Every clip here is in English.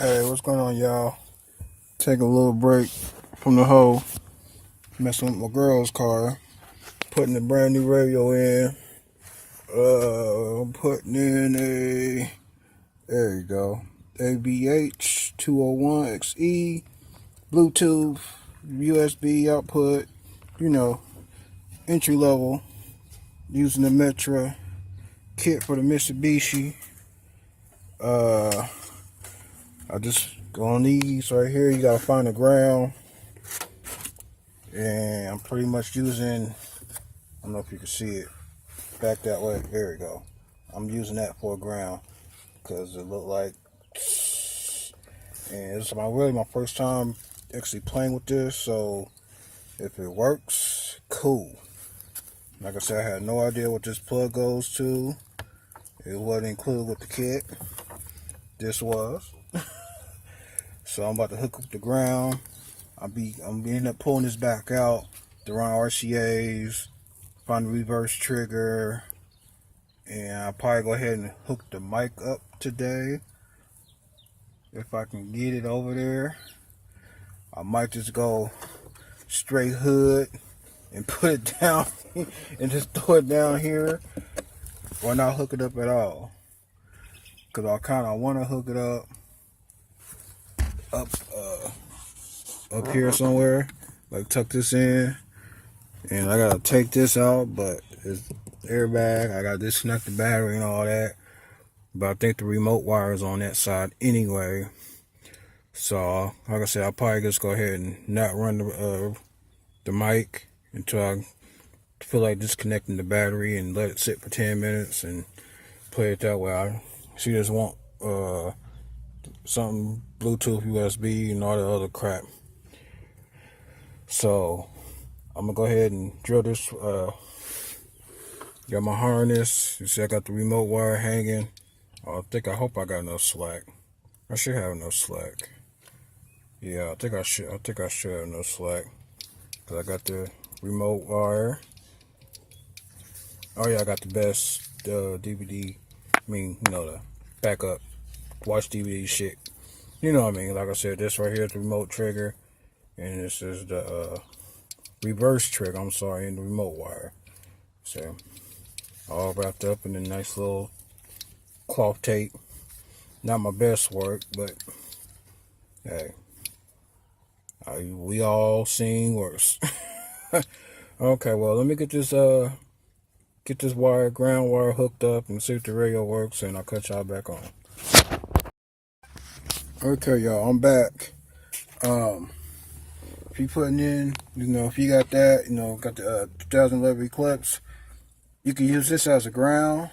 Hey, what's going on, y'all? Take a little break from the hoe. Messing with my girl's car. Putting a brand new radio in. Putting in there you go. ABH 201XE. Bluetooth. USB output. You know, entry level. Using the Metra kit for the Mitsubishi. I just go on these right here. You gotta find the ground. And I'm pretty much using, I don't know if you can see it, back that way. There we go. I'm using that for a ground because it looked like, and it's really my first time actually playing with this. So if it works, cool. Like I said, I had no idea what this plug goes to. It wasn't included with the kit. This was. So I'm about to hook up the ground. I'm ending up pulling this back out to run RCAs, find the reverse trigger, and I'll probably go ahead and hook the mic up today. If I can get it over there, I might just go straight hood and put it down and just throw it down here, or not hook it up at all. Cause I kind of want to hook it up here somewhere, like tuck this in, and I gotta take this out, but it's airbag. I gotta disconnect the battery and all that, but I think the remote wire is on that side anyway. So like I said, I'll probably just go ahead and not run the mic until I feel like disconnecting the battery and let it sit for 10 minutes and play it that way. I just want something Bluetooth, USB, and all the other crap. So I'm gonna go ahead and drill this. Got my harness. You see, I got the remote wire hanging. I hope I got enough slack. I should have enough slack. Yeah, I think I should have enough slack because I got the remote wire. Oh yeah, I got the best DVD. The backup watch DVD shit. You know what I mean? Like I said, this right here is the remote trigger, and this is the reverse trigger. I'm sorry, and the remote wire. So all wrapped up in a nice little cloth tape. Not my best work, but hey, we all seen worse. Okay, well, let me get this ground wire hooked up and see if the radio works, and I'll cut y'all back on. Okay, y'all, I'm back. If you putting in, if you got that, got the 2011 Eclipse, you can use this as a ground,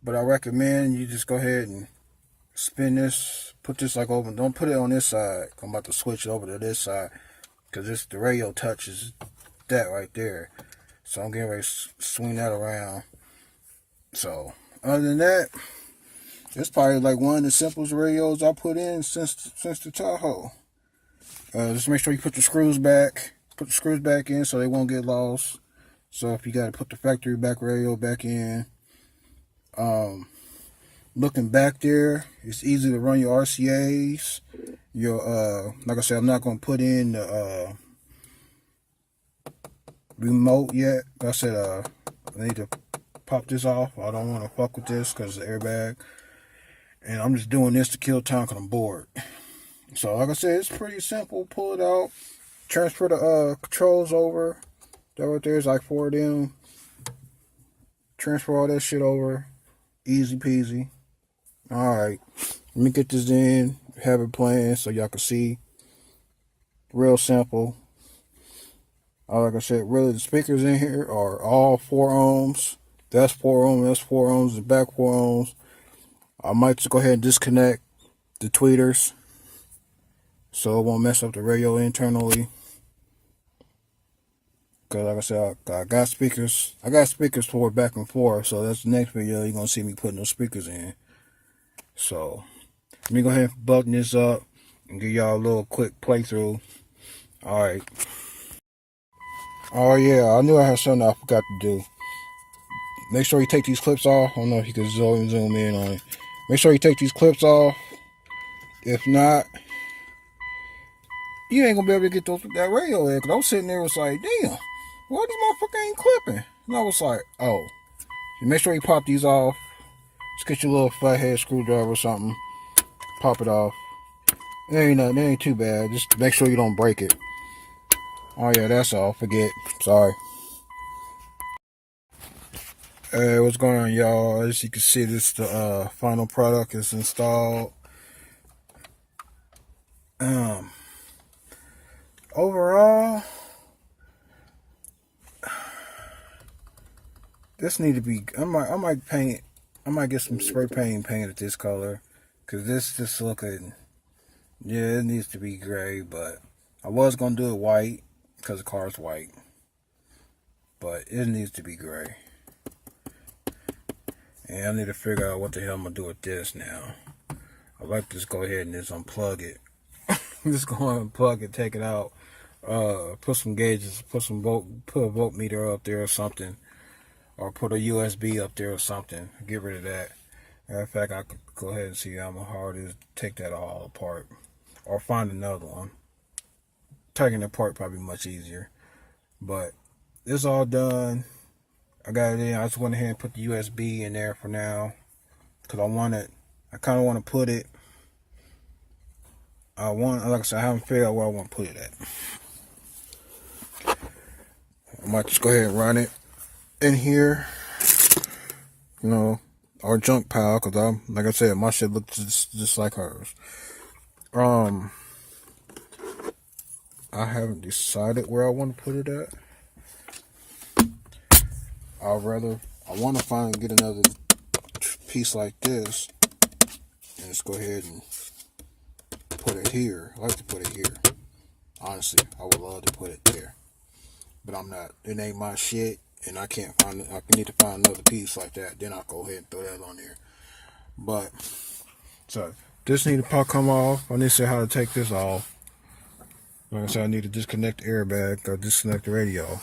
but I recommend you just go ahead and spin this, put this like over, don't put it on this side. I'm about to switch it over to this side, because the radio touches that right there. So I'm getting ready to swing that around. So, other than that, it's probably like one of the simplest radios I put in since the Tahoe. Just make sure you put the screws back in so they won't get lost. So if you got to put the factory back radio back in, looking back there, it's easy to run your RCAs. Like I said, I'm not going to put in the remote yet. Like I said, I need to pop this off. I don't want to fuck with this because it's the airbag. And I'm just doing this to kill time because I'm bored. So like I said, it's pretty simple. Pull it out. Transfer the controls over. That right there is like 4 of them. Transfer all that shit over. Easy peasy. Alright. Let me get this in. Have it playing so y'all can see. Real simple. Like I said, really the speakers in here are all 4 ohms. That's 4 ohms. That's 4 ohms. The back 4 ohms. I might just go ahead and disconnect the tweeters so it won't mess up the radio internally. Because like I said, I got speakers. I got speakers for back and forth. So that's the next video. You're going to see me putting those speakers in. So let me go ahead and button this up and give y'all a little quick playthrough. Alright. Oh yeah, I knew I had something I forgot to do. Make sure you take these clips off. I don't know if you can zoom in on it. Make sure you take these clips off If not, you ain't gonna be able to get that radio in. Cause I'm sitting there, was like, damn, why these motherfuckers ain't clipping? And I was like, oh, make sure you pop these off. Just get your little flathead screwdriver or something, pop it off. It ain't too bad. Just make sure you don't break it. Oh yeah, that's all. Forget. Sorry. Hey, what's going on, y'all? As you can see, this the final product is installed. Overall, this need to be. I might paint. I might get some spray paint painted this color, cause this just looking. Yeah, it needs to be gray, but I was gonna do it white, cause the car's white. But it needs to be gray. And I need to figure out what the hell I'm gonna do with this now. I'd like to just go ahead and just unplug it. Just go ahead and unplug it, take it out, put some gauges, put a voltmeter up there or something, or put a USB up there or something. Get rid of that. Matter of fact, I could go ahead and see how hard it is to take that all apart, or find another one. Taking it apart probably much easier, but it's all done. I got it in. I just went ahead and put the USB in there for now, because I kind of want to put it. Like I said, I haven't figured out where I want to put it at. I might just go ahead and run it in here, our junk pile, because like I said, my shit looks just like hers. I haven't decided where I want to put it at. I want to finally get another piece like this, and just go ahead and put it here. I like to put it here. Honestly, I would love to put it there, but I'm not. It ain't my shit, and I can't find it. I need to find another piece like that. Then I'll go ahead and throw that on there. But so this need to come off. I need to see how to take this off. Like I said, I need to disconnect the airbag or disconnect the radio.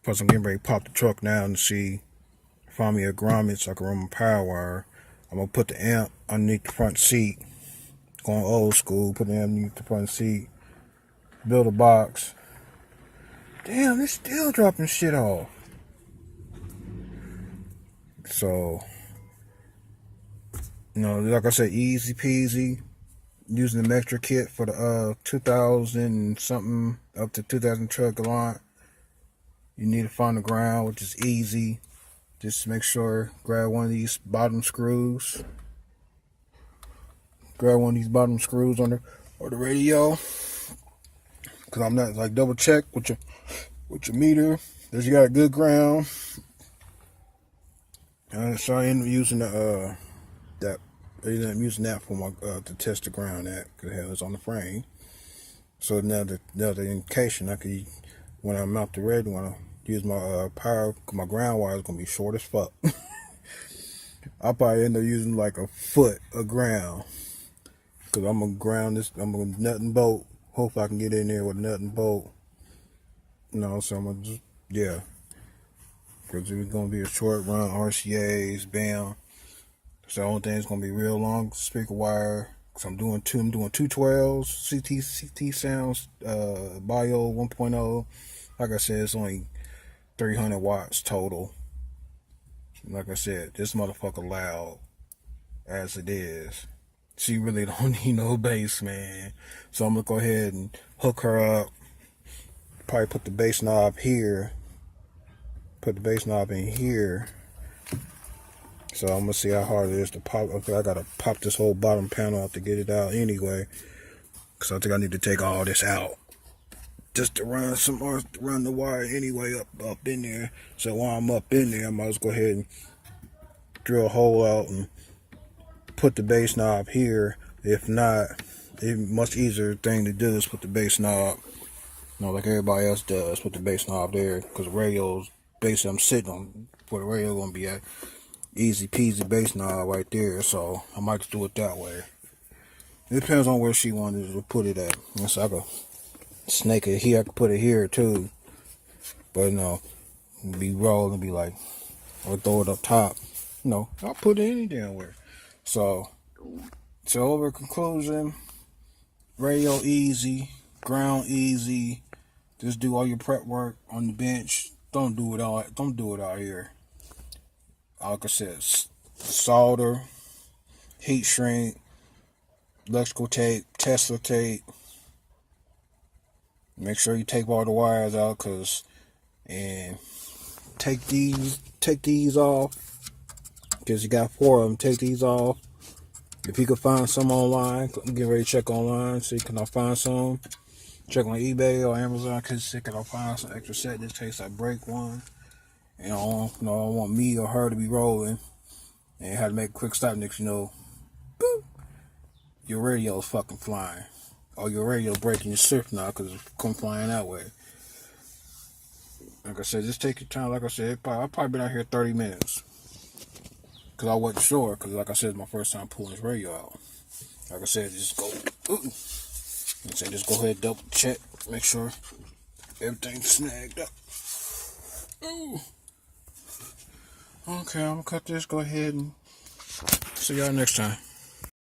Plus, I'm getting ready to pop the truck now and find me a grommet so I can run my power wire. I'm gonna put the amp underneath the front seat. Going old school, put the amp underneath the front seat. Build a box. Damn, it's still dropping shit off. So, like I said, easy peasy. Using the extra kit for the 2000 something up to 2000 truck Galant. You need to find the ground, which is easy. Just make sure, grab one of these bottom screws. Grab one of these bottom screws on the radio. Cause I'm not like double check with your meter that you got a good ground. So I end up using I'm using that for my to test the ground at, cause hell, it's on the frame. So now the indication I could, when I mount the red one, use my power. My ground wire is gonna be short as fuck. I'll probably end up using like a foot of ground, cause I'm gonna ground this. I'm gonna nut and bolt. Hopefully I can get in there with a nut and bolt. So I'm gonna just, yeah, cause it's gonna be a short run. RCA's, bam. So the only thing is gonna be real long speaker wire. Cause I'm doing 212s, CT sounds, Bio 1.0. Like I said, it's only 300 watts total. Like I said, this motherfucker loud as it is. She really don't need no bass, man. So I'm gonna go ahead and hook her up. Probably put the bass knob here. Put the bass knob in here. So I'm gonna see how hard it is to pop. Okay, I gotta pop this whole bottom panel out to get it out anyway. Cause I think I need to take all this out just to run the wire anyway up in there. So while I'm up in there, I might as well go ahead and drill a hole out and put the bass knob here. If not, a much easier thing to do is put the bass knob, like everybody else does, put the bass knob there, because the radio's basically I'm sitting on where the radio gonna be at. Easy peasy bass knob right there. So I might just do it that way. It depends on where she wanted to put it at. So I could snake it here. I could put it here too. But be rolling, be like, or throw it up top. I'll put it any damn where. So over conclusion, radio easy, ground easy. Just do all your prep work on the bench. Don't do it out here. Like I said, solder, heat shrink, electrical tape, Tesla tape. Make sure you take all the wires out, and take these off, because you got 4 of them. Take these off. If you can find some online, I'm getting ready to check online, see can I find some. Check on eBay or Amazon, cause can I find some extra set just in case I break one. And I don't want me or her to be rolling and have to make a quick stop. Next, boop, your radio's fucking flying, or your radio breaking your surf now because it's come flying that way. Like I said, just take your time. Like I said, I've probably been out here 30 minutes. Because I wasn't sure. Because like I said, it's my first time pulling this radio out. Like I said, just go. Just go ahead and double check. Make sure everything's snagged up. Ooh. Okay, I'm going to cut this. Go ahead and see y'all next time.